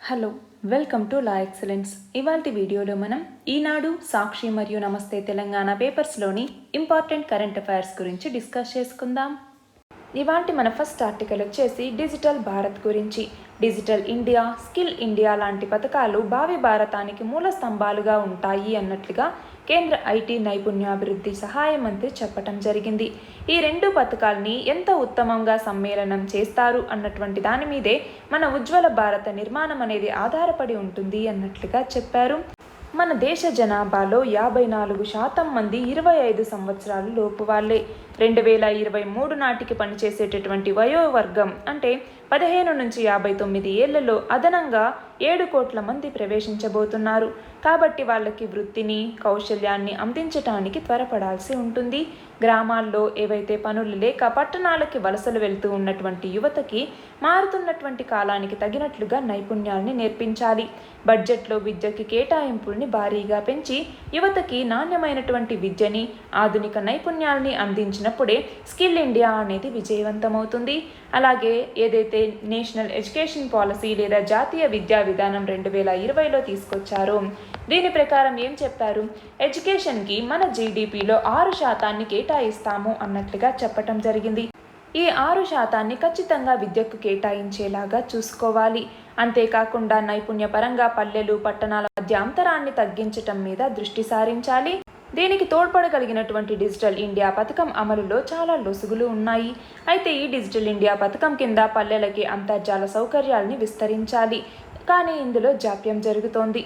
Hello, welcome to law excellence. ఇవాల్టి వీడియోలో మనం ఈనాడు, సాక్షి మరియు నమస్తే తెలంగాణ పేపర్స్లోని ఇంపార్టెంట్ కరెంట్ అఫైర్స్ గురించి డిస్కస్ చేసుకుందాం. ఇవాల్టి మన ఫస్ట్ ఆర్టికల్ వచ్చేసి డిజిటల్ భారత్ గురించి. డిజిటల్ ఇండియా, స్కిల్ ఇండియా లాంటి పథకాలు భావి భారతానికి మూల స్తంభాలుగా ఉంటాయి అన్నట్లుగా కేంద్ర ఐటీ నైపుణ్యాభివృద్ధి సహాయ మంత్రి చెప్పటం జరిగింది. ఈ రెండు పథకాల్ని ఎంత ఉత్తమంగా సమ్మేళనం చేస్తారు అన్నటువంటి దాని మీదే మన ఉజ్వల భారత నిర్మాణం అనేది ఆధారపడి ఉంటుంది అన్నట్లుగా చెప్పారు. మన దేశ జనాభాలో 54% మంది 25 సంవత్సరాలు లోపు వాళ్ళే. 2023 నాటికి పనిచేసేటటువంటి వయోవర్గం అంటే 15 నుంచి 59 ఏళ్లలో అదనంగా 7 కోట్ల మంది ప్రవేశించబోతున్నారు. కాబట్టి వాళ్ళకి వృత్తిని, కౌశల్యాన్ని అందించటానికి త్వరపడాల్సి ఉంటుంది. గ్రామాల్లో ఏవైతే పనులు లేక పట్టణాలకి వలసలు వెళ్తూ ఉన్నటువంటి యువతకి మారుతున్నటువంటి కాలానికి తగినట్లుగా నైపుణ్యాల్ని నేర్పించాలి. బడ్జెట్లో విద్యకి కేటాయింపుల్ని భారీగా పెంచి యువతకి నాణ్యమైనటువంటి విద్యని, ఆధునిక నైపుణ్యాల్ని అందించినప్పుడే స్కిల్ ఇండియా అనేది విజయవంతమవుతుంది. అలాగే ఏదైతే నేషనల్ ఎడ్యుకేషన్ పాలసీ లేదా జాతీయ విద్యా విధానం 2020లో తీసుకొచ్చారో దీని ప్రకారం ఏం చెప్పారు, ఎడ్యుకేషన్కి మన జీడిపిలో 6% కేటాయిస్తాము అన్నట్లుగా చెప్పటం జరిగింది. ఈ 6% ఖచ్చితంగా విద్యకు కేటాయించేలాగా చూసుకోవాలి. అంతేకాకుండా నైపుణ్యపరంగా పల్లెలు, పట్టణాల మధ్య అంతరాన్ని తగ్గించటం మీద దృష్టి సారించాలి. దీనికి తోడ్పడగలిగినటువంటి డిజిటల్ ఇండియా పథకం అమలులో చాలా లొసుగులు ఉన్నాయి. అయితే ఈ డిజిటల్ ఇండియా పథకం కింద పల్లెలకి అంతర్జాల సౌకర్యాల్ని విస్తరించాలి. కానీ ఇందులో జాప్యం జరుగుతోంది.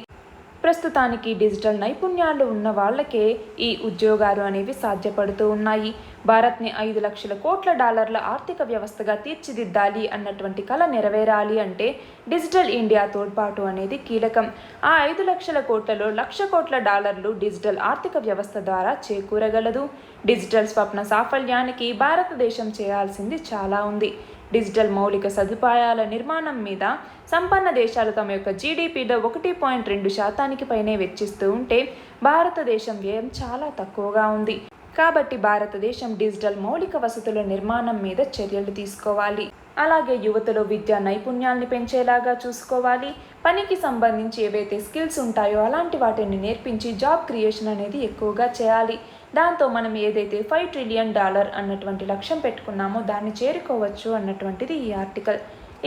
ప్రస్తుతానికి డిజిటల్ నైపుణ్యాలు ఉన్న వాళ్ళకే ఈ ఉద్యోగాలు అనేవి సాధ్యపడుతూ ఉన్నాయి. భారత్ని 5 లక్షల కోట్ల డాలర్ల ఆర్థిక వ్యవస్థగా తీర్చిదిద్దాలి అన్నటువంటి కళ నెరవేరాలి అంటే డిజిటల్ ఇండియా తోడ్పాటు అనేది కీలకం. ఆ 5 లక్షల కోట్లలో 1,00,000 కోట్ల డాలర్లు డిజిటల్ ఆర్థిక వ్యవస్థ ద్వారా చేకూరగలదు. డిజిటల్ స్వప్న సాఫల్యానికి భారతదేశం చేయాల్సింది చాలా ఉంది. డిజిటల్ మౌలిక సదుపాయాల నిర్మాణం మీద సంపన్న దేశాలు తమ యొక్క జీడిపిలో 1.2% పైనే వెచ్చిస్తూ ఉంటే భారతదేశం వ్యయం చాలా తక్కువగా ఉంది. కాబట్టి భారతదేశం డిజిటల్ మౌలిక వసతుల నిర్మాణం మీద చర్యలు తీసుకోవాలి. అలాగే యువతలో విద్యా నైపుణ్యాల్ని పెంచేలాగా చూసుకోవాలి. పనికి సంబంధించి ఏవైతే స్కిల్స్ ఉంటాయో అలాంటి వాటిని నేర్పించి జాబ్ క్రియేషన్ అనేది ఎక్కువగా చేయాలి. దాంతో మనం ఏదైతే $5 ట్రిలియన్ అన్నటువంటి లక్ష్యం పెట్టుకున్నామో దాన్ని చేరుకోవచ్చు అన్నటువంటిది ఈ ఆర్టికల్.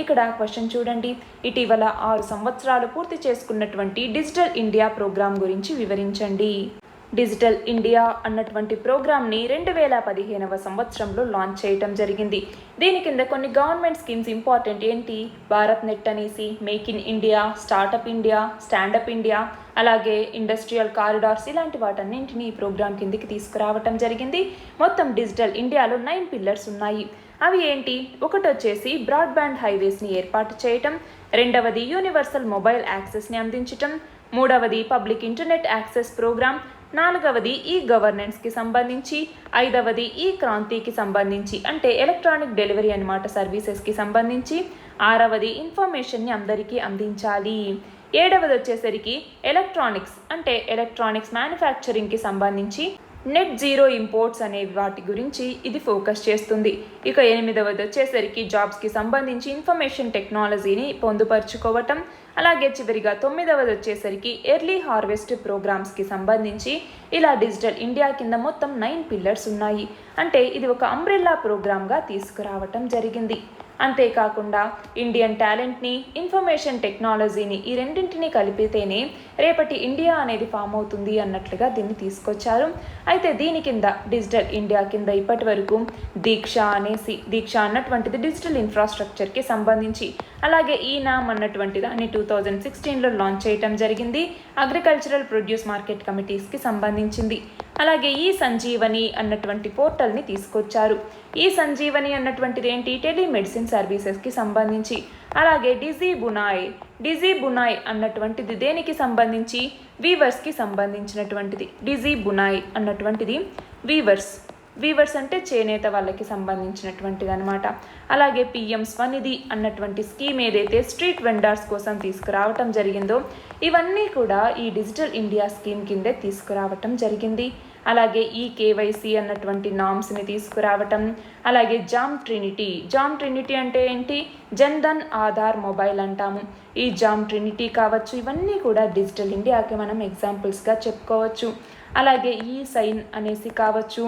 ఇక్కడ క్వశ్చన్ చూడండి, ఇటీవల 6 సంవత్సరాలు పూర్తి చేసుకున్నటువంటి డిజిటల్ ఇండియా ప్రోగ్రాం గురించి వివరించండి. డిజిటల్ ఇండియా అన్నటువంటి ప్రోగ్రామ్ని 2015వ సంవత్సరంలో లాంచ్ చేయటం జరిగింది. దీని కింద కొన్ని గవర్నమెంట్ స్కీమ్స్ ఇంపార్టెంట్ ఏంటి, భారత్ నెట్ అనేసి, make in India, startup India, standup India, అలాగే ఇండస్ట్రియల్ కారిడార్స్, ఇలాంటి వాటన్నింటినీ ఈ ప్రోగ్రాం కిందికి తీసుకురావటం జరిగింది. మొత్తం డిజిటల్ ఇండియాలో 9 పిల్లర్స్ ఉన్నాయి. అవి ఏంటి, ఒకటి వచ్చేసి బ్రాడ్బ్యాండ్ హైవేస్ని ఏర్పాటు చేయటం, రెండవది యూనివర్సల్ మొబైల్ యాక్సెస్ని అందించటం, మూడవది పబ్లిక్ ఇంటర్నెట్ యాక్సెస్ ప్రోగ్రామ్, నాలుగవది ఈ గవర్నెన్స్కి సంబంధించి, ఐదవది ఈ క్రాంతికి సంబంధించి అంటే ఎలక్ట్రానిక్ డెలివరీ అన్నమాట సర్వీసెస్కి సంబంధించి, ఆరవది ఇన్ఫర్మేషన్ని అందరికీ అందించాలి, ఏడవది వచ్చేసరికి ఎలక్ట్రానిక్స్ అంటే ఎలక్ట్రానిక్స్ మ్యానుఫ్యాక్చరింగ్కి సంబంధించి నెట్ జీరో ఇంపోర్ట్స్ అనే వాటి గురించి ఇది ఫోకస్ చేస్తుంది. ఇక 8వది వచ్చేసరికి జాబ్స్కి సంబంధించి ఇన్ఫర్మేషన్ టెక్నాలజీని పొందుపరుచుకోవటం, అలాగే చివరిగా 9వది వచ్చేసరికి ఎర్లీ హార్వెస్ట్ ప్రోగ్రామ్స్కి సంబంధించి. ఇలా డిజిటల్ ఇండియా కింద మొత్తం 9 పిల్లర్స్ ఉన్నాయి. అంటే ఇది ఒక అంబ్రెల్లా ప్రోగ్రామ్గా తీసుకురావటం జరిగింది. అంతేకాకుండా ఇండియన్ టాలెంట్ని, ఇన్ఫర్మేషన్ టెక్నాలజీని, ఈ రెండింటిని కలిపితేనే రేపటి ఇండియా అనేది ఫామ్ అవుతుంది అన్నట్లుగా దీన్ని తీసుకొచ్చారు. అయితే దీని కింద డిజిటల్ ఇండియా కింద ఇప్పటి వరకు దీక్ష అన్నటువంటిది డిజిటల్ ఇన్ఫ్రాస్ట్రక్చర్కి సంబంధించి, అలాగే ఈనామ్ అన్నటువంటి దాన్ని 2016లో లాంచ్ చేయటం జరిగింది. అగ్రికల్చరల్ ప్రొడ్యూస్ మార్కెట్ కమిటీస్కి సంబంధించింది. అలాగే ఈ సంజీవని అన్నటువంటి పోర్టల్ని తీసుకొచ్చారు. ఈ సంజీవని అన్నటువంటిది ఏంటి, టెలిమెడిసిన్ సర్వీసెస్కి సంబంధించి. అలాగే డిజీ బునాయ్ అన్నటువంటిది దేనికి సంబంధించి, వీవర్స్కి సంబంధించినటువంటిది. డిజీ బునాయ్ అన్నటువంటిది వీవర్స్ అంటే చేనేత వాళ్ళకి సంబంధించినటువంటిది అనమాట. అలాగే PM స్వనిధి అన్నటువంటి స్కీమ్ ఏదైతే స్ట్రీట్ వెండర్స్ కోసం తీసుకురావటం జరిగిందో ఇవన్నీ కూడా ఈ డిజిటల్ ఇండియా స్కీమ్ కిందే తీసుకురావటం జరిగింది. అలాగే ఈ కేవైసీ అన్నటువంటి నామ్స్ని తీసుకురావటం, అలాగే జామ్ ట్రినిటీ అంటే ఏంటి, జన్ధన్ ఆధార్ మొబైల్ అంటాము. ఈ జామ్ ట్రినిటీ కావచ్చు, ఇవన్నీ కూడా డిజిటల్ ఇండియాకి మనం ఎగ్జాంపుల్స్గా చెప్పుకోవచ్చు. అలాగే ఈ సైన్ అనేసి కావచ్చు,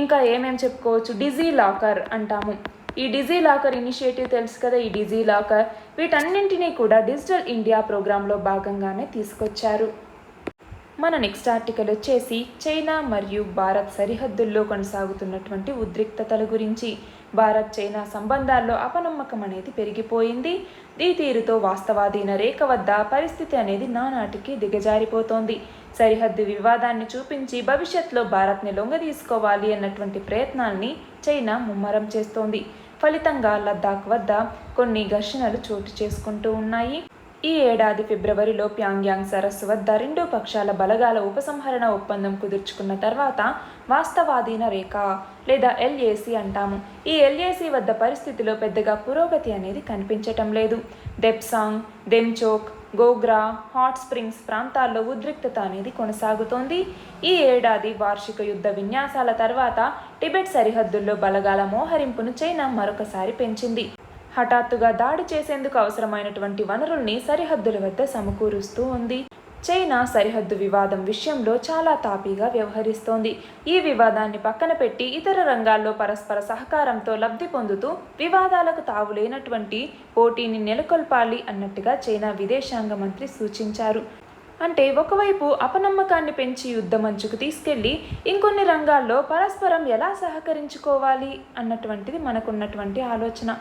ఇంకా ఏమేమి చెప్పుకోవచ్చు, డిజీ లాకర్ అంటాము. ఈ డిజీ లాకర్ ఇనిషియేటివ్ తెలుసు కదా, ఈ డిజీ లాకర్ వీటన్నింటినీ కూడా డిజిటల్ ఇండియా ప్రోగ్రాంలో భాగంగానే తీసుకొచ్చారు. మన నెక్స్ట్ ఆర్టికల్ వచ్చేసి చైనా మరియు భారత్ సరిహద్దుల్లో కొనసాగుతున్నటువంటి ఉద్రిక్తతల గురించి. భారత్ చైనా సంబంధాల్లో అపనమ్మకం అనేది పెరిగిపోయింది. ఈ తీరుతో వాస్తవాధీన రేఖ వద్ద పరిస్థితి అనేది నానాటికి దిగజారిపోతోంది. సరిహద్దు వివాదాన్ని చూపించి భవిష్యత్తులో భారత్ని లొంగదీసుకోవాలి అన్నటువంటి ప్రయత్నాల్ని చైనా ముమ్మరం చేస్తోంది. ఫలితంగా లద్దాఖ్ వద్ద కొన్ని ఘర్షణలు చోటు చేసుకుంటూ ఉన్నాయి. ఈ ఏడాది ఫిబ్రవరిలో ప్యాంగ్యాంగ్ సరస్సు వద్ద రెండు పక్షాల బలగాల ఉపసంహరణ ఒప్పందం కుదుర్చుకున్న తర్వాత వాస్తవాధీన రేఖ లేదా ఎల్ఏసి అంటాము. ఈ ఎల్ఏసి వద్ద పరిస్థితిలో పెద్దగా పురోగతి అనేది కనిపించటం లేదు. దెప్సాంగ్, దెమ్చోక్, గోగ్రా, హాట్ స్ప్రింగ్స్ ప్రాంతాల్లో ఉద్రిక్తత అనేది కొనసాగుతోంది. ఈ ఏడాది వార్షిక యుద్ధ విన్యాసాల తర్వాత టిబెట్ సరిహద్దుల్లో బలగాల మోహరింపును చైనా మరొకసారి పెంచింది. హఠాత్తుగా దాడి చేసేందుకు అవసరమైనటువంటి వనరుల్ని సరిహద్దుల వద్ద సమకూరుస్తూ ఉంది. చైనా సరిహద్దు వివాదం విషయంలో చాలా తాపీగా వ్యవహరిస్తోంది. ఈ వివాదాన్ని పక్కన పెట్టి ఇతర రంగాల్లో పరస్పర సహకారంతో లబ్ధి పొందుతూ వివాదాలకు తావులేనటువంటి పోటీని నెలకొల్పాలి అన్నట్టుగా చైనా విదేశాంగ మంత్రి సూచించారు. అంటే ఒకవైపు అపనమ్మకాన్ని పెంచి యుద్ధమంచుకు తీసుకెళ్లి ఇంకొన్ని రంగాల్లో పరస్పరం ఎలా సహకరించుకోవాలి అన్నటువంటిది మనకున్నటువంటి ఆలోచన.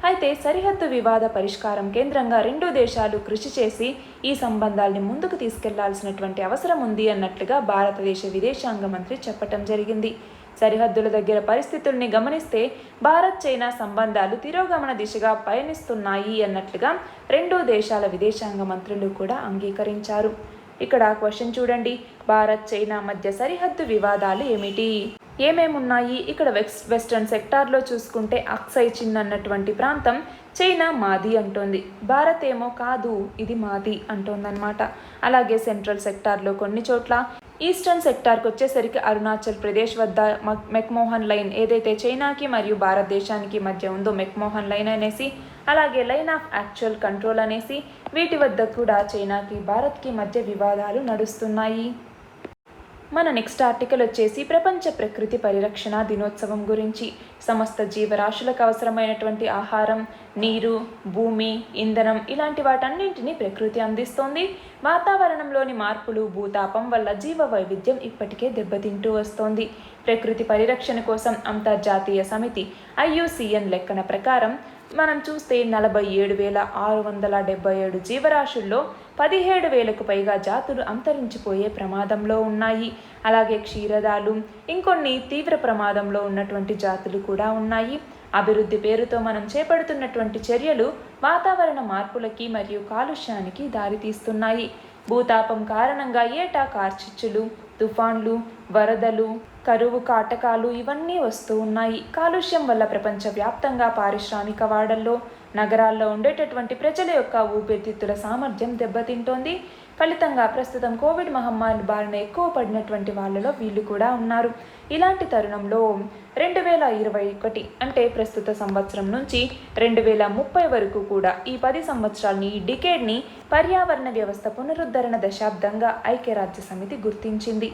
అయితే సరిహద్దు వివాద పరిష్కారం కేంద్రంగా రెండు దేశాలు కృషి చేసి ఈ సంబంధాల్ని ముందుకు తీసుకెళ్లాల్సినటువంటి అవసరం ఉంది అన్నట్లుగా భారతదేశ విదేశాంగ మంత్రి చెప్పటం జరిగింది. సరిహద్దుల దగ్గర పరిస్థితుల్ని గమనిస్తే భారత్ చైనా సంబంధాలు తిరోగమన దిశగా పయనిస్తున్నాయి అన్నట్లుగా రెండు దేశాల విదేశాంగ మంత్రులు కూడా అంగీకరించారు. ఇక్కడ క్వశ్చన్ చూడండి, భారత్ చైనా మధ్య సరిహద్దు వివాదాలు ఏమేమున్నాయి? ఇక్కడ వెస్టర్న్ సెక్టార్లో చూసుకుంటే అక్సై చిన్ అన్నటువంటి ప్రాంతం చైనా మాది అంటోంది, భారత్ ఏమో కాదు ఇది మాది అంటోందన్నమాట. అలాగే సెంట్రల్ సెక్టార్లో కొన్ని చోట్ల, ఈస్టర్న్ సెక్టార్కి వచ్చేసరికి అరుణాచల్ ప్రదేశ్ వద్ద మెక్మోహన్ లైన్ ఏదైతే చైనాకి మరియు భారతదేశానికి మధ్య ఉందో మెక్మోహన్ లైన్ అనేసి, అలాగే లైన్ ఆఫ్ యాక్చువల్ కంట్రోల్ అనేసి వీటి వద్ద కూడా చైనాకి భారత్కి మధ్య వివాదాలు నడుస్తున్నాయి. మన నెక్స్ట్ ఆర్టికల్ వచ్చేసి ప్రపంచ ప్రకృతి పరిరక్షణ దినోత్సవం గురించి. సమస్త జీవరాశులకు అవసరమైనటువంటి ఆహారం, నీరు, భూమి, ఇంధనం ఇలాంటి వాటన్నింటినీ ప్రకృతి అందిస్తోంది. వాతావరణంలోని మార్పులు, భూతాపం వల్ల జీవ వైవిధ్యం ఇప్పటికే దెబ్బతింటూ వస్తోంది. ప్రకృతి పరిరక్షణ కోసం అంతర్జాతీయ సమితి IUCN లెక్కన ప్రకారం మనం చూస్తే 47,677 జీవరాశుల్లో 17,000కు పైగా జాతులు అంతరించిపోయే ప్రమాదంలో ఉన్నాయి. అలాగే క్షీరదాలు, ఇంకొన్ని తీవ్ర ప్రమాదంలో ఉన్నటువంటి జాతులు కూడా ఉన్నాయి. అభివృద్ధి పేరుతో మనం చేపడుతున్నటువంటి చర్యలు వాతావరణ మార్పులకి మరియు కాలుష్యానికి దారితీస్తున్నాయి. భూతాపం కారణంగా ఏటా కార్చిచ్చులు, తుఫాన్లు, వరదలు, కరువు కాటకాలు ఇవన్నీ వస్తూ ఉన్నాయి. కాలుష్యం వల్ల ప్రపంచవ్యాప్తంగా పారిశ్రామిక వాడల్లో, నగరాల్లో ఉండేటటువంటి ప్రజల యొక్క ఊపిరితిత్తుల సామర్థ్యం దెబ్బతింటోంది. ఫలితంగా ప్రస్తుతం కోవిడ్ మహమ్మారి బారిన ఎక్కువ పడినటువంటి వాళ్ళలో వీళ్ళు కూడా ఉన్నారు. ఇలాంటి తరుణంలో 2021 అంటే ప్రస్తుత సంవత్సరం నుంచి 2030 వరకు కూడా ఈ 10 సంవత్సరాలని, ఈ డికేడ్ని పర్యావరణ వ్యవస్థ పునరుద్ధరణ దశాబ్దంగా ఐక్యరాజ్య సమితి గుర్తించింది.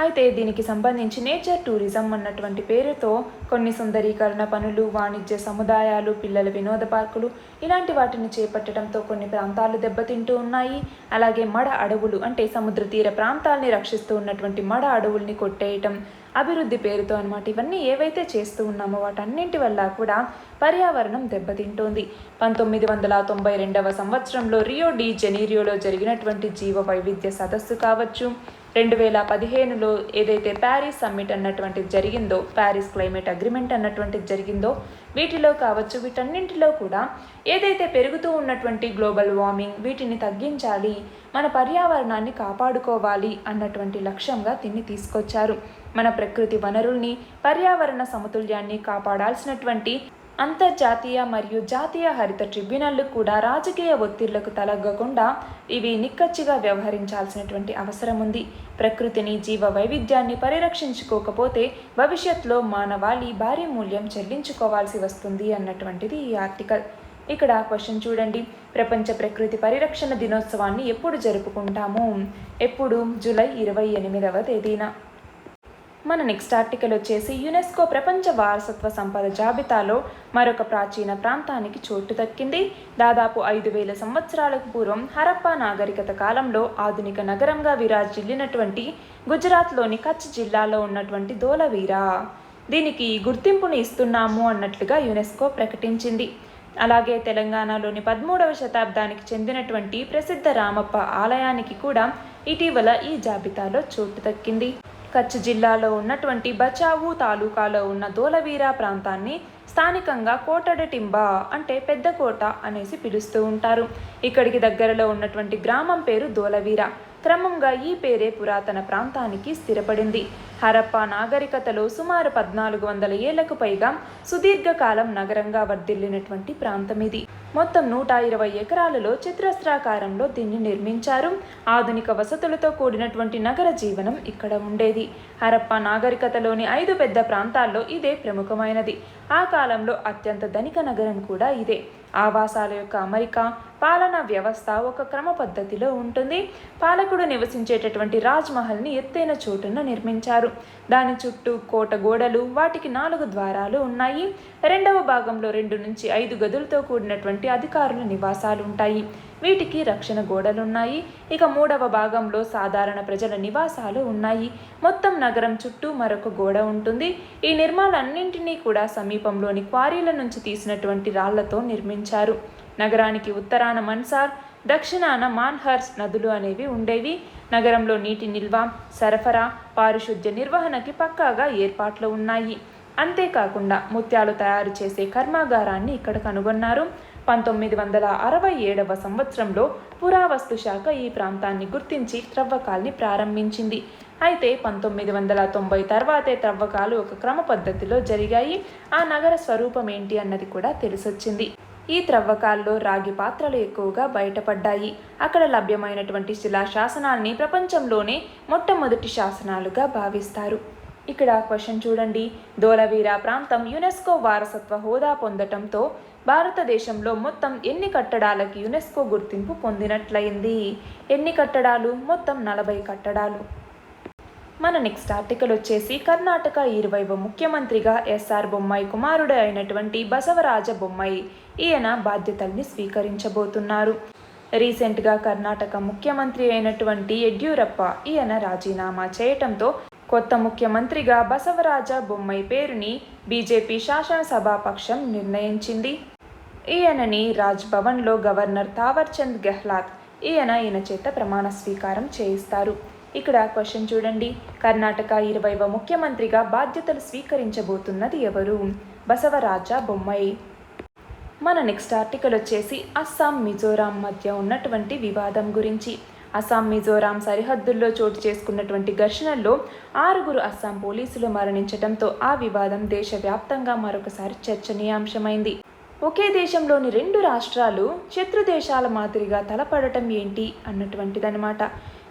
అయితే దీనికి సంబంధించి నేచర్ టూరిజం అన్నటువంటి పేరుతో కొన్ని సుందరీకరణ పనులు, వాణిజ్య సముదాయాలు, పిల్లల వినోద పార్కులు ఇలాంటి వాటిని చేపట్టడంతో కొన్ని ప్రాంతాలు దెబ్బతింటూ ఉన్నాయి. అలాగే మడ అడవులు అంటే సముద్ర తీర ప్రాంతాలని రక్షిస్తూ ఉన్నటువంటి మడ అడవుల్ని కొట్టేయటం, అభివృద్ధి పేరుతో అన్నమాట. ఇవన్నీ ఏవైతే చేస్తూ ఉన్నామో వాటన్నింటి వల్ల కూడా పర్యావరణం దెబ్బతింటోంది. 1992వ సంవత్సరంలో రియో డి జెనీరియోలో జరిగినటువంటి జీవ వైవిధ్య సదస్సు కావచ్చు, 2015లో ఏదైతే ప్యారిస్ సమ్మిట్ అన్నటువంటిది జరిగిందో, ప్యారిస్ క్లైమేట్ అగ్రిమెంట్ అన్నటువంటిది జరిగిందో, వీటిలో కావచ్చు, వీటన్నింటిలో కూడా ఏదైతే పెరుగుతూ ఉన్నటువంటి గ్లోబల్ వార్మింగ్ వీటిని తగ్గించాలి, మన పర్యావరణాన్ని కాపాడుకోవాలి అన్నటువంటి లక్ష్యంగా దీన్ని తీసుకొచ్చారు. మన ప్రకృతి వనరుల్ని, పర్యావరణ సమతుల్యాన్ని కాపాడాల్సినటువంటి అంతర్జాతీయ మరియు జాతీయ హరిత ట్రిబ్యునళ్లు కూడా రాజకీయ ఒత్తిళ్లకు తలగ్గకుండా ఇవి నిక్కచ్చిగా వ్యవహరించాల్సినటువంటి అవసరం ఉంది. ప్రకృతిని, జీవ వైవిధ్యాన్ని పరిరక్షించుకోకపోతే భవిష్యత్తులో మానవాళి భారీ మూల్యం చెల్లించుకోవాల్సి వస్తుంది అన్నటువంటిది ఈ ఆర్టికల్. ఇక్కడ క్వశ్చన్ చూడండి, ప్రపంచ ప్రకృతి పరిరక్షణ దినోత్సవాన్ని ఎప్పుడు జరుపుకుంటాము? ఎప్పుడు? జూలై 28వ తేదీన. మన నెక్స్ట్ ఆర్టికల్ వచ్చేసి యునెస్కో ప్రపంచ వారసత్వ సంపద జాబితాలో మరొక ప్రాచీన ప్రాంతానికి చోటు దక్కింది. దాదాపు 5000 సంవత్సరాలకు పూర్వం హరప్పా నాగరికత కాలంలో ఆధునిక నగరంగా విరాజిల్లినటువంటి గుజరాత్లోని కచ్ జిల్లాలో ఉన్నటువంటి ధోలవీరా. దీనికి గుర్తింపుని ఇస్తున్నాము అన్నట్లుగా యునెస్కో ప్రకటించింది. అలాగే తెలంగాణలోని 13వ శతాబ్దానికి చెందినటువంటి ప్రసిద్ధ రామప్ప ఆలయానికి కూడా ఇటీవల ఈ జాబితాలో చోటు దక్కింది. కచ్ జిల్లాలో ఉన్నటువంటి బచావు తాలూకాలో ఉన్న ధోలవీరా ప్రాంతాన్ని స్థానికంగా కోటడటింబా అంటే పెద్ద కోట అనేసి పిలుస్తూ ఉంటారు. ఇక్కడికి దగ్గరలో ఉన్నటువంటి గ్రామం పేరు ధోలవీరా. క్రమంగా ఈ పేరే పురాతన ప్రాంతానికి స్థిరపడింది. హరప్పా నాగరికతలో సుమారు 1400 ఏళ్లకు పైగా సుదీర్ఘకాలం నగరంగా వర్ధిల్లినటువంటి ప్రాంతం ఇది. మొత్తం 120 ఎకరాలలో చతురస్రాకారంలో దీన్ని నిర్మించారు. ఆధునిక వసతులతో కూడినటువంటి నగర జీవనం ఇక్కడ ఉండేది. హరప్పా నాగరికతలోని 5 పెద్ద ప్రాంతాల్లో ఇదే ప్రముఖమైనది. ఆ కాలంలో అత్యంత ధనిక నగరం కూడా ఇదే. ఆవాసాల యొక్క అమరిక, పాలనా వ్యవస్థ ఒక క్రమ పద్ధతిలో ఉంటుంది. పాలకుడు నివసించేటటువంటి రాజ్మహల్ని ఎత్తైన చోటున నిర్మించారు. దాని చుట్టూ కోట గోడలు, వాటికి 4 ద్వారాలు ఉన్నాయి. రెండవ భాగంలో 2 నుంచి 5 గదులతో కూడినటువంటి అధికారుల నివాసాలు ఉంటాయి. వీటికి రక్షణ గోడలున్నాయి. ఇక 3వ భాగంలో సాధారణ ప్రజల నివాసాలు ఉన్నాయి. మొత్తం నగరం చుట్టూ మరొక గోడ ఉంటుంది. ఈ నిర్మాణాలన్నింటినీ కూడా సమీపంలోని క్వారీల నుంచి తీసినటువంటి రాళ్లతో నిర్మించారు. నగరానికి ఉత్తరాన మన్సార్, దక్షిణాన మాన్హర్స్ నదులు అనేవి ఉండేవి. నగరంలో నీటి నిల్వ, సరఫరా, పారిశుద్ధ్య నిర్వహణకి పక్కాగా ఏర్పాట్లు ఉన్నాయి. అంతేకాకుండా ముత్యాలు తయారు చేసే కర్మాగారాన్ని ఇక్కడ కనుగొన్నారు. 1967వ సంవత్సరంలో పురావస్తు శాఖ ఈ ప్రాంతాన్ని గుర్తించి త్రవ్వకాల్ని ప్రారంభించింది. అయితే 1990 తర్వాతే త్రవ్వకాలు ఒక క్రమ పద్ధతిలో జరిగాయి. ఆ నగర స్వరూపం ఏంటి అన్నది కూడా తెలిసొచ్చింది. ఈ త్రవ్వకాల్లో రాగి పాత్రలు ఎక్కువగా బయటపడ్డాయి. అక్కడ లభ్యమైనటువంటి శిలా శాసనాల్ని ప్రపంచంలోనే మొట్టమొదటి శాసనాలుగా భావిస్తారు. ఇక్కడ క్వశ్చన్ చూడండి, ధోలవీరా ప్రాంతం యునెస్కో వారసత్వ హోదా పొందటంతో భారతదేశంలో మొత్తం ఎన్ని కట్టడాలకి యునెస్కో గుర్తింపు పొందినట్లయింది? ఎన్ని కట్టడాలు? మొత్తం 40 కట్టడాలు. మన నెక్స్ట్ ఆర్టికల్ వచ్చేసి కర్ణాటక 20వ ముఖ్యమంత్రిగా ఎస్ఆర్ బొమ్మాయి కుమారుడు అయినటువంటి బసవరాజ బొమ్మాయి ఈయన బాధ్యతల్ని స్వీకరించబోతున్నారు. రీసెంట్గా కర్ణాటక ముఖ్యమంత్రి అయినటువంటి యడ్యూరప్ప ఈయన రాజీనామా చేయటంతో కొత్త ముఖ్యమంత్రిగా బసవరాజ బొమ్మాయి పేరుని బీజేపీ శాసనసభాపక్షం నిర్ణయించింది. ఈయనని రాజ్భవన్లో గవర్నర్ తావర్చంద్ గెహ్లాట్ ఈయన చేత ప్రమాణ స్వీకారం చేయిస్తారు. ఇక్కడ క్వశ్చన్ చూడండి, కర్ణాటక 20వ ముఖ్యమంత్రిగా బాధ్యతలు స్వీకరించబోతున్నది ఎవరు? బసవరాజ బొమ్మాయి. మన నెక్స్ట్ ఆర్టికల్ వచ్చేసి అస్సాం మిజోరాం మధ్య ఉన్నటువంటి వివాదం గురించి. అస్సాం మిజోరాం సరిహద్దుల్లో చోటు చేసుకున్నటువంటి ఘర్షణల్లో 6 అస్సాం పోలీసులు మరణించడంతో ఆ వివాదం దేశవ్యాప్తంగా మరొకసారి చర్చనీయాంశమైంది. ఒకే దేశంలోని 2 రాష్ట్రాలు శత్రు దేశాల మాదిరిగా తలపడటం ఏంటి అన్నటువంటిదనమాట.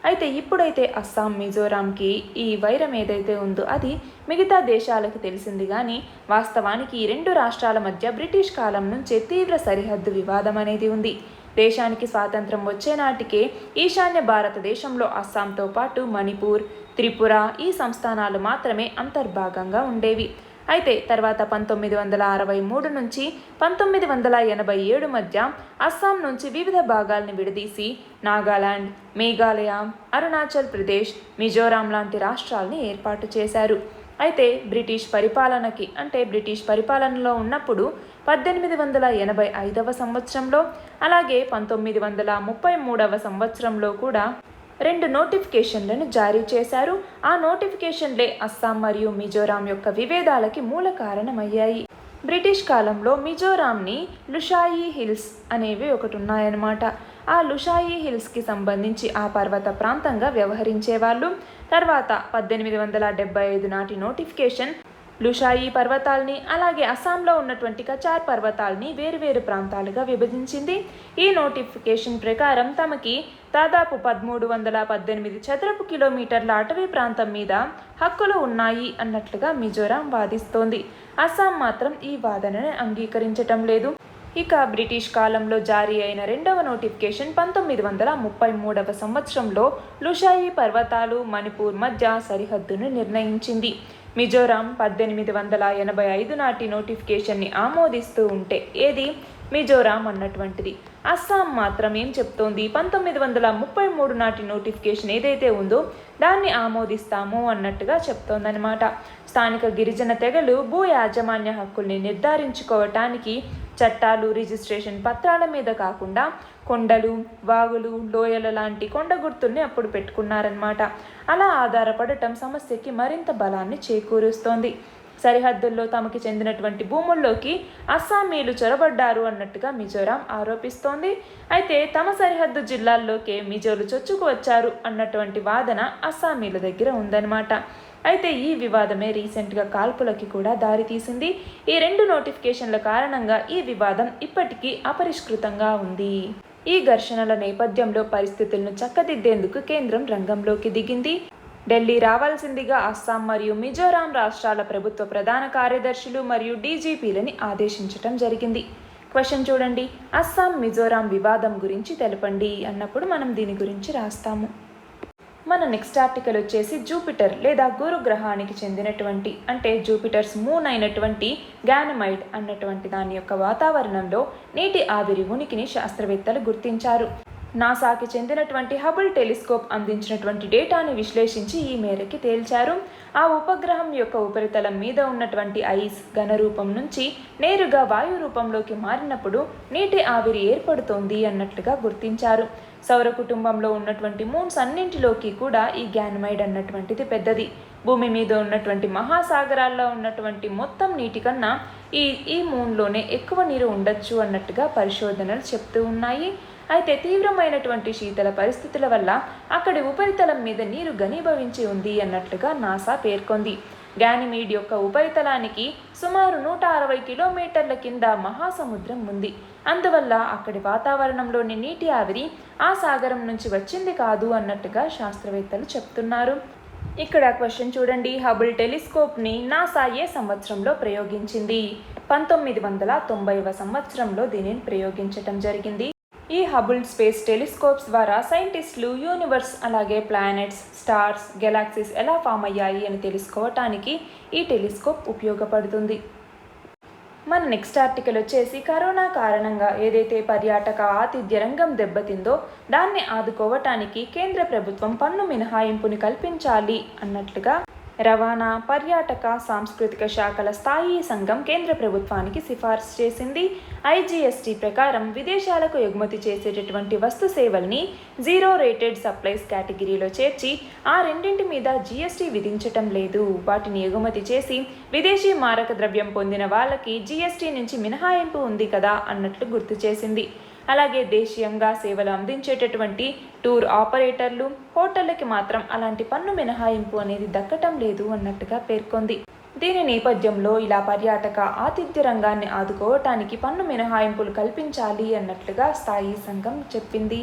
అయితే ఇప్పుడైతే అస్సాం మిజోరాంకి ఈ వైరం ఏదైతే ఉందో అది మిగతా దేశాలకు తెలిసింది. కానీ వాస్తవానికి ఈ 2 రాష్ట్రాల మధ్య బ్రిటిష్ కాలం నుంచే తీవ్ర సరిహద్దు వివాదం అనేది ఉంది. దేశానికి స్వాతంత్రం వచ్చే నాటికే ఈశాన్య భారతదేశంలో అస్సాంతో పాటు మణిపూర్, త్రిపుర ఈ సంస్థానాలు మాత్రమే అంతర్భాగంగా ఉండేవి. అయితే తర్వాత 1963 నుంచి 1987 మధ్య అస్సాం నుంచి వివిధ భాగాల్ని విడదీసి నాగాలాండ్, మేఘాలయ, అరుణాచల్ ప్రదేశ్, మిజోరాం లాంటి రాష్ట్రాల్ని ఏర్పాటు చేశారు. అయితే బ్రిటిష్ పరిపాలనలో ఉన్నప్పుడు 1885వ సంవత్సరంలో అలాగే 1933వ సంవత్సరంలో కూడా 2 నోటిఫికేషన్లను జారీ చేశారు. ఆ నోటిఫికేషన్లే అస్సాం మరియు మిజోరాం యొక్క విభేదాలకి మూల కారణమయ్యాయి. బ్రిటిష్ కాలంలో మిజోరాంని లుషాయి హిల్స్ అనేవి ఒకటి ఉన్నాయన్నమాట. ఆ లుషాయి హిల్స్కి సంబంధించి ఆ పర్వత ప్రాంతంగా వ్యవహరించేవాళ్ళు. తర్వాత 1875 నాటి నోటిఫికేషన్ లుషాయి పర్వతాల్ని అలాగే అస్సాంలో ఉన్నటువంటి కచార్ పర్వతాల్ని వేరువేరు ప్రాంతాలుగా విభజించింది. ఈ నోటిఫికేషన్ ప్రకారం తమకి దాదాపు 1318 చదరపు కిలోమీటర్ల అటవీ ప్రాంతం మీద హక్కులు ఉన్నాయి అన్నట్లుగా మిజోరాం వాదిస్తోంది. అస్సాం మాత్రం ఈ వాదనని అంగీకరించటం లేదు. ఇక బ్రిటిష్ కాలంలో జారీ అయిన రెండవ నోటిఫికేషన్ 1933 సంవత్సరంలో లుషాయి పర్వతాలు మణిపూర్ మధ్య సరిహద్దును నిర్ణయించింది. మిజోరాం 1885 నాటి నోటిఫికేషన్ని ఆమోదిస్తూ ఉంటే ఏది మిజోరాం అన్నటువంటిది. అస్సాం మాత్రం ఏం చెప్తోంది, 1933 నాటి నోటిఫికేషన్ ఏదైతే ఉందో దాన్ని ఆమోదిస్తాము అన్నట్టుగా చెప్తోందనమాట. స్థానిక గిరిజన తెగలు భూ యాజమాన్య హక్కుల్ని నిర్ధారించుకోవటానికి చట్టాలు రిజిస్ట్రేషన్ పత్రాల మీద కాకుండా కొండలు, వాగులు, లోయల లాంటి కొండ గుర్తుల్ని అప్పుడు పెట్టుకున్నారన్నమాట. అలా ఆధారపడటం సమస్యకి మరింత బలాన్ని చేకూరుస్తోంది. సరిహద్దుల్లో తమకి చెందినటువంటి భూముల్లోకి అస్సామీలు చొరబడ్డారు అన్నట్టుగా మిజోరాం ఆరోపిస్తోంది. అయితే తమ సరిహద్దు జిల్లాల్లోకే మిజోలు చొచ్చుకు వచ్చారు అన్నటువంటి వాదన అస్సామీల దగ్గర ఉందన్నమాట. అయితే ఈ వివాదమే రీసెంట్గా కాల్పులకి కూడా దారితీసింది. ఈ రెండు నోటిఫికేషన్ల కారణంగా ఈ వివాదం ఇప్పటికీ అపరిష్కృతంగా ఉంది. ఈ ఘర్షణల నేపథ్యంలో పరిస్థితులను చక్కదిద్దేందుకు కేంద్రం రంగంలోకి దిగింది. ఢిల్లీ రావాల్సిందిగా అస్సాం మరియు మిజోరాం రాష్ట్రాల ప్రభుత్వ ప్రధాన కార్యదర్శులు మరియు డీజీపీలని ఆదేశించటం జరిగింది. క్వశ్చన్ చూడండి, అస్సాం మిజోరాం వివాదం గురించి తెలపండి అన్నప్పుడు మనం దీని గురించి రాస్తాము. మన నెక్స్ట్ ఆర్టికల్ వచ్చేసి జూపిటర్ లేదా గురు గ్రహానికి చెందినటువంటి అంటే జూపిటర్స్ మూన్ అయినటువంటి గ్యానమైడ్ అన్నటువంటి దాని యొక్క వాతావరణంలో నీటి ఆవిరి ఉనికిని శాస్త్రవేత్తలు గుర్తించారు. నాసాకి చెందినటువంటి హబుల్ టెలిస్కోప్ అందించినటువంటి డేటాని విశ్లేషించి ఈ మేరకి తేల్చారు. ఆ ఉపగ్రహం యొక్క ఉపరితలం మీద ఉన్నటువంటి ఐస్ ఘన రూపం నుంచి నేరుగా వాయు రూపంలోకి మారినప్పుడు నీటి ఆవిరి ఏర్పడుతోంది అన్నట్లుగా గుర్తించారు. సౌర కుటుంబంలో ఉన్నటువంటి మూన్స్ అన్నింటిలోకి కూడా ఈ గ్యానమైడ్ అన్నటువంటిది పెద్దది. భూమి మీద ఉన్నటువంటి మహాసాగరాల్లో ఉన్నటువంటి మొత్తం నీటి కన్నా ఈ మూన్లోనే ఎక్కువ నీరు ఉండొచ్చు అన్నట్టుగా పరిశోధనలు చెప్తూ ఉన్నాయి. అయితే తీవ్రమైనటువంటి శీతల పరిస్థితుల వల్ల అక్కడి ఉపరితలం మీద నీరు ఘనీభవించి ఉంది అన్నట్లుగా నాసా పేర్కొంది. గ్యానిమీడ్ యొక్క ఉపరితలానికి సుమారు 160 కిలోమీటర్ల కింద మహాసముద్రం ఉంది. అందువల్ల అక్కడి వాతావరణంలోని నీటి ఆవిరి ఆ సాగరం నుంచి వచ్చింది కాదు అన్నట్టుగా శాస్త్రవేత్తలు చెప్తున్నారు. ఇక్కడ క్వశ్చన్ చూడండి, హబుల్ టెలిస్కోప్ని నాసా ఏ సంవత్సరంలో ప్రయోగించింది? 1990వ సంవత్సరంలో దీనిని ప్రయోగించటం జరిగింది. ఈ హబుల్ స్పేస్ టెలిస్కోప్స్ ద్వారా సైంటిస్టులు యూనివర్స్ అలాగే ప్లానెట్స్, స్టార్స్, గెలాక్సీస్ ఎలా ఫామ్ అయ్యాయి అని తెలుసుకోవటానికి ఈ టెలిస్కోప్ ఉపయోగపడుతుంది. మన నెక్స్ట్ ఆర్టికల్ వచ్చేసి కరోనా కారణంగా ఏదైతే పర్యాటక ఆతిథ్య రంగం దెబ్బతిందో దాన్ని ఆదుకోవటానికి కేంద్ర ప్రభుత్వం పన్ను మినహాయింపుని కల్పించాలి అన్నట్లుగా రవాణా, పర్యాటక, సాంస్కృతిక శాఖల స్థాయి సంఘం కేంద్ర ప్రభుత్వానికి సిఫార్సు చేసింది. ఐజీఎస్టీ ప్రకారం విదేశాలకు ఎగుమతి చేసేటటువంటి వస్తు సేవల్ని జీరో రేటెడ్ సప్లైస్ కేటగిరీలో చేర్చి ఆ రెండింటి మీద జీఎస్టీ విధించటం లేదు. వాటిని ఎగుమతి చేసి విదేశీ మారక ద్రవ్యం పొందిన వాళ్ళకి జీఎస్టీ నుంచి మినహాయింపు ఉంది కదా అన్నట్లు గుర్తు చేసింది. అలాగే దేశీయంగా సేవలు అందించేటటువంటి టూర్ ఆపరేటర్లు, హోటళ్ళకి మాత్రం అలాంటి పన్ను మినహాయింపు అనేది దక్కటం లేదు అన్నట్టుగా పేర్కొంది. దీని నేపథ్యంలో ఇలా పర్యాటక ఆతిథ్య రంగాన్ని ఆదుకోవటానికి పన్ను మినహాయింపులు కల్పించాలి అన్నట్లుగా స్థాయి సంఘం చెప్పింది.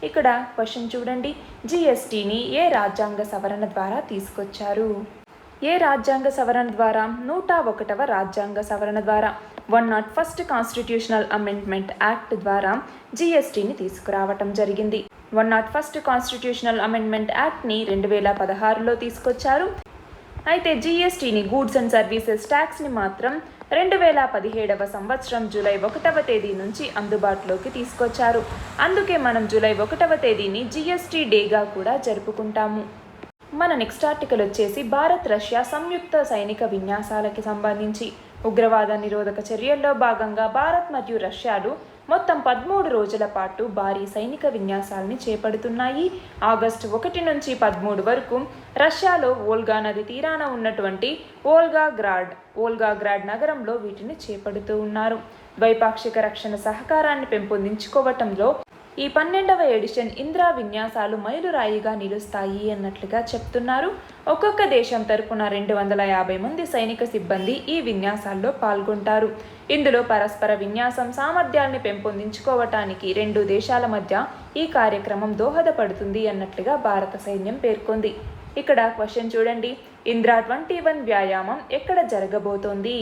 ఇక్కడ క్వశ్చన్ చూడండి, జీఎస్టీని ఏ రాజ్యాంగ సవరణ ద్వారా తీసుకొచ్చారు? ఏ రాజ్యాంగ సవరణ ద్వారా? 101వ రాజ్యాంగ సవరణ ద్వారా 101st కాన్స్టిట్యూషనల్ అమెండ్మెంట్ యాక్ట్ ద్వారా జీఎస్టీని తీసుకురావటం జరిగింది. 101st కాన్స్టిట్యూషనల్ అమెండ్మెంట్ యాక్ట్ని 2016లో తీసుకొచ్చారు. అయితే జీఎస్టీని గూడ్స్ అండ్ సర్వీసెస్ ట్యాక్స్ని మాత్రం 2017వ సంవత్సరం జూలై 1వ తేదీ నుంచి అందుబాటులోకి తీసుకొచ్చారు. అందుకే మనం జూలై 1వ తేదీని జీఎస్టీ డేగా కూడా జరుపుకుంటాము. మన నెక్స్ట్ ఆర్టికల్ వచ్చేసి భారత్ రష్యా సంయుక్త సైనిక విన్యాసాలకి సంబంధించి ఉగ్రవాద నిరోధక చర్యల్లో భాగంగా భారత్ మరియు రష్యాలు మొత్తం 13 రోజుల పాటు భారీ సైనిక విన్యాసాలని చేపడుతున్నాయి. ఆగస్టు 1 నుంచి 13 వరకు రష్యాలో వోల్గా నది తీరాన ఉన్నటువంటి వోల్గాగ్రాడ్ నగరంలో వీటిని చేపడుతూ ఉన్నారు. ద్వైపాక్షిక రక్షణ సహకారాన్ని పెంపొందించుకోవటంలో ఈ 12వ ఎడిషన్ ఇంద్రా విన్యాసాలు మైలురాయిగా నిలుస్తాయి అన్నట్లుగా చెప్తున్నారు. ఒక్కొక్క దేశం తరపున 250 మంది సైనిక సిబ్బంది ఈ విన్యాసాల్లో పాల్గొంటారు. ఇందులో పరస్పర విన్యాసం సామర్థ్యాల్ని పెంపొందించుకోవటానికి 2 దేశాల మధ్య ఈ కార్యక్రమం దోహదపడుతుంది అన్నట్లుగా భారత సైన్యం పేర్కొంది. ఇక్కడ క్వశ్చన్ చూడండి, ఇంద్రా 21 వ్యాయామం ఎక్కడ జరగబోతోంది?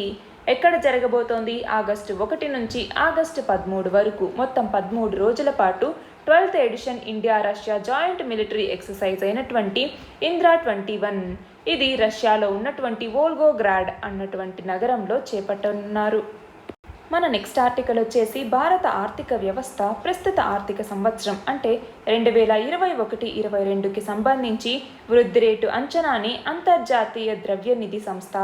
ఆగస్టు 1 నుంచి ఆగస్టు 13 వరకు మొత్తం 13 రోజుల పాటు 12th edition India Russia joint military exercise అయినటువంటి ఇంద్రా 21 ఇది రష్యాలో ఉన్నటువంటి వోల్గోగ్రాడ్ అన్నటువంటి నగరంలో చేపట్టనున్నారు. మన నెక్స్ట్ ఆర్టికల్ వచ్చేసి భారత ఆర్థిక వ్యవస్థ ప్రస్తుత ఆర్థిక సంవత్సరం అంటే 2021-22కి సంబంధించి వృద్ధి రేటు అంచనాని అంతర్జాతీయ ద్రవ్య నిధి సంస్థ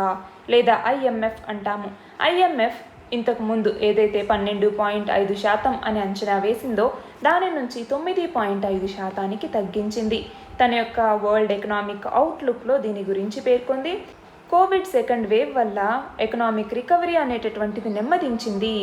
లేదా IMF అంటాము. IMF ఇంతకు ముందు ఏదైతే 12.5% అని అంచనా వేసిందో దాని నుంచి 9.5%కి తగ్గించింది. తన యొక్క వరల్డ్ ఎకనామిక్ అవుట్లుక్లో దీని గురించి పేర్కొంది. కోవిడ్ సెకండ్ వేవ్ వల్ల ఎకనామిక్ రికవరీ అనేటటువంటిది నెమ్మదించింది.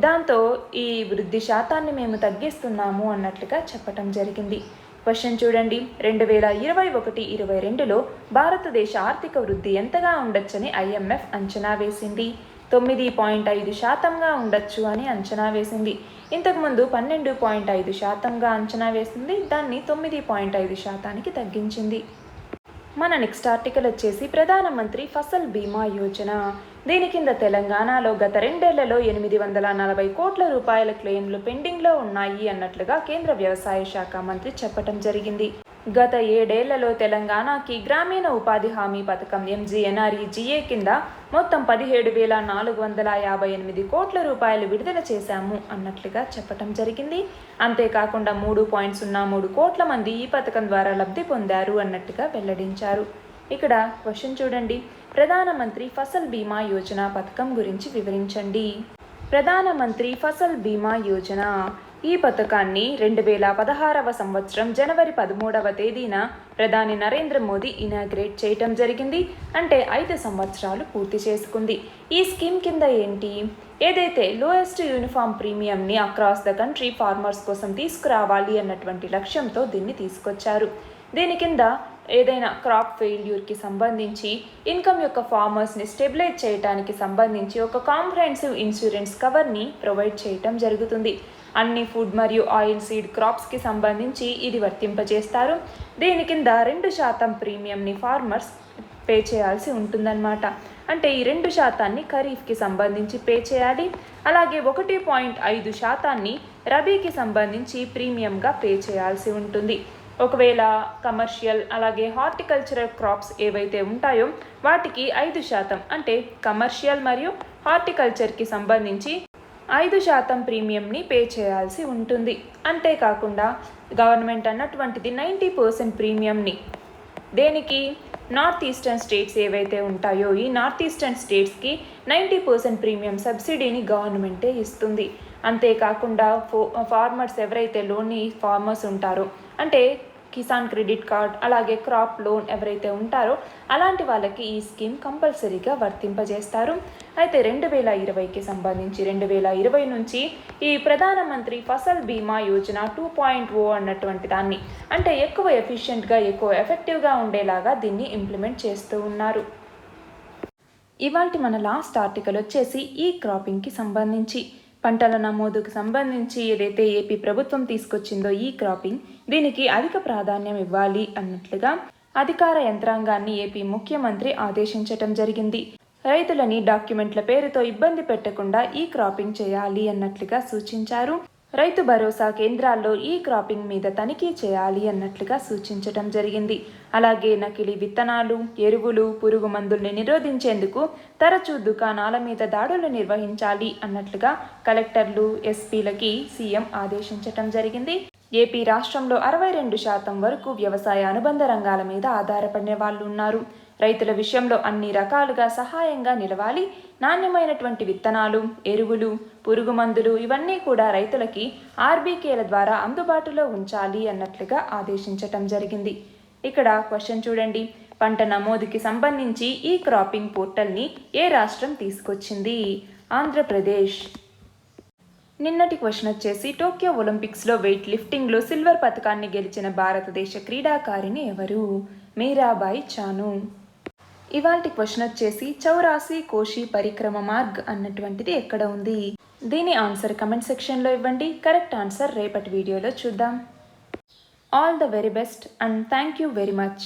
దాంతో ఈ వృద్ధి శాతాన్ని మేము తగ్గిస్తున్నాము అన్నట్లుగా చెప్పటం జరిగింది. క్వశ్చన్ చూడండి, 2021-22లో భారతదేశ ఆర్థిక వృద్ధి ఎంతగా ఉండొచ్చని IMF అంచనా వేసింది? 9.5%గా ఉండొచ్చు అని అంచనా వేసింది. ఇంతకుముందు 12.5%గా అంచనా వేసింది. దాన్ని 9.5%కి తగ్గించింది. మన నెక్స్ట్ ఆర్టికల్ వచ్చేసి ప్రధానమంత్రి ఫసల్ బీమా యోజన. దీని కింద తెలంగాణలో గత 2 ఏళ్లలో 840 కోట్ల రూపాయల క్లెయిమ్లు పెండింగ్లో ఉన్నాయి అన్నట్లుగా కేంద్ర వ్యవసాయ శాఖ మంత్రి చెప్పడం జరిగింది. గత 7 ఏళ్లలో తెలంగాణకి గ్రామీణ ఉపాధి హామీ పథకం MGNREGA కింద మొత్తం 17,458 కోట్ల రూపాయలు విడుదల చేశాము అన్నట్లుగా చెప్పటం జరిగింది. అంతేకాకుండా 3.03 కోట్ల మంది ఈ పథకం ద్వారా లబ్ధి పొందారు అన్నట్టుగా వెల్లడించారు. ఇక్కడ క్వశ్చన్ చూడండి, ప్రధానమంత్రి ఫసల్ బీమా యోజన పథకం గురించి వివరించండి. ప్రధానమంత్రి ఫసల్ బీమా యోజన ఈ పథకాన్ని 2016వ సంవత్సరం జనవరి 13వ తేదీన ప్రధాని నరేంద్ర మోదీ ఇనాగ్రేట్ చేయటం జరిగింది. అంటే 5 సంవత్సరాలు పూర్తి చేసుకుంది. ఈ స్కీమ్ కింద ఏంటి, ఏదైతే లోయెస్ట్ యూనిఫామ్ ప్రీమియంని అక్రాస్ ద కంట్రీ ఫార్మర్స్ కోసం తీసుకురావాలి అన్నటువంటి లక్ష్యంతో దీన్ని తీసుకొచ్చారు. దీని కింద ఏదైనా క్రాప్ ఫెయిల్యూర్కి సంబంధించి ఇన్కమ్ యొక్క ఫార్మర్స్ని స్టెబిలైజ్ చేయడానికి సంబంధించి ఒక కాంప్రహెన్సివ్ ఇన్సూరెన్స్ కవర్ని ప్రొవైడ్ చేయటం జరుగుతుంది. అన్ని ఫుడ్ మరియు ఆయిల్ సీడ్ క్రాప్స్కి సంబంధించి ఇది వర్తింపజేస్తారు. దీని కింద 2% ప్రీమియంని ఫార్మర్స్ పే చేయాల్సి ఉంటుందన్నమాట. అంటే ఈ 2% ఖరీఫ్కి సంబంధించి పే చేయాలి. అలాగే 1.5% రబీకి సంబంధించి ప్రీమియంగా పే చేయాల్సి ఉంటుంది. ఒకవేళ కమర్షియల్ అలాగే హార్టికల్చరల్ క్రాప్స్ ఏవైతే ఉంటాయో వాటికి 5% అంటే కమర్షియల్ మరియు హార్టికల్చర్కి సంబంధించి 5% ప్రీమియంని పే చేయాల్సి ఉంటుంది. అంతేకాకుండా గవర్నమెంట్ అన్నటువంటిది 90% ప్రీమియంని దేనికి నార్త్ ఈస్టర్న్ స్టేట్స్ ఏవైతే ఉంటాయో ఈ నార్త్ ఈస్టర్న్ స్టేట్స్కి 90% ప్రీమియం సబ్సిడీని గవర్నమెంటే ఇస్తుంది. అంతేకాకుండా ఫార్మర్స్ ఎవరైతే లోన్ని ఫార్మర్స్ ఉంటారో అంటే కిసాన్ క్రెడిట్ కార్డ్ అలాగే క్రాప్ లోన్ ఎవరైతే ఉంటారో అలాంటి వాళ్ళకి ఈ స్కీమ్ కంపల్సరీగా వర్తింపజేస్తారు. అయితే 2020కి సంబంధించి 2020 నుంచి ఈ ప్రధానమంత్రి ఫసల్ బీమా యోజన 2.0 అన్నటువంటి దాన్ని అంటే ఎక్కువ ఎఫిషియెంట్గా ఎక్కువ ఎఫెక్టివ్గా ఉండేలాగా దీన్ని ఇంప్లిమెంట్ చేస్తూ ఉన్నారు. ఇవాల్టి మన లాస్ట్ ఆర్టికల్ వచ్చేసి ఈ క్రాపింగ్కి సంబంధించి పంటల నమోదుకు సంబంధించి ఏదైతే ఏపీ ప్రభుత్వం తీసుకొచ్చిందో ఈ క్రాపింగ్ దీనికి అధిక ప్రాధాన్యం ఇవ్వాలి అన్నట్లుగా అధికార యంత్రాంగాన్ని ఏపీ ముఖ్యమంత్రి ఆదేశించటం జరిగింది. రైతులని డాక్యుమెంట్ల పేరుతో ఇబ్బంది పెట్టకుండా ఈ క్రాపింగ్ చేయాలి అన్నట్లుగా సూచించారు. రైతు భరోసా కేంద్రాల్లో ఈ క్రాపింగ్ మీద తనిఖీ చేయాలి అన్నట్లుగా సూచించటం జరిగింది. అలాగే నకిలీ విత్తనాలు, ఎరువులు, పురుగు మందుల్ని నిరోధించేందుకు తరచూ దుకాణాల మీద దాడులు నిర్వహించాలి అన్నట్లుగా కలెక్టర్లు, ఎస్పీలకి సీఎం ఆదేశించటం జరిగింది. ఏపీ రాష్ట్రంలో 62% వరకు వ్యవసాయ అనుబంధ రంగాల మీద ఆధారపడిన వాళ్ళు ఉన్నారు. రైతుల విషయంలో అన్ని రకాలుగా సహాయంగా నిలవాలి. నాణ్యమైనటువంటి విత్తనాలు, ఎరువులు, పురుగు మందులు ఇవన్నీ కూడా రైతులకి ఆర్బీకేల ద్వారా అందుబాటులో ఉంచాలి అన్నట్లుగా ఆదేశించటం జరిగింది. ఇక్కడ క్వశ్చన్ చూడండి, పంట నమోదుకి సంబంధించి ఈ క్రాపింగ్ పోర్టల్ని ఏ రాష్ట్రం తీసుకొచ్చింది? ఆంధ్రప్రదేశ్. నిన్నటి క్వశ్చన్ వచ్చేసి టోక్యో ఒలింపిక్స్లో వెయిట్ లిఫ్టింగ్లో సిల్వర్ పథకాన్ని గెలిచిన భారతదేశ క్రీడాకారిణి ఎవరు? మీరాబాయి చాను. ఇవాల్టి క్వశ్చన్ వచ్చేసి చౌరాసి కోషి పరిక్రమ మార్గ్ అన్నటువంటిది ఎక్కడ ఉంది? దీని ఆన్సర్ కమెంట్ సెక్షన్లో ఇవ్వండి. కరెక్ట్ ఆన్సర్ రేపటి వీడియోలో చూద్దాం. All the very best and thank you very much.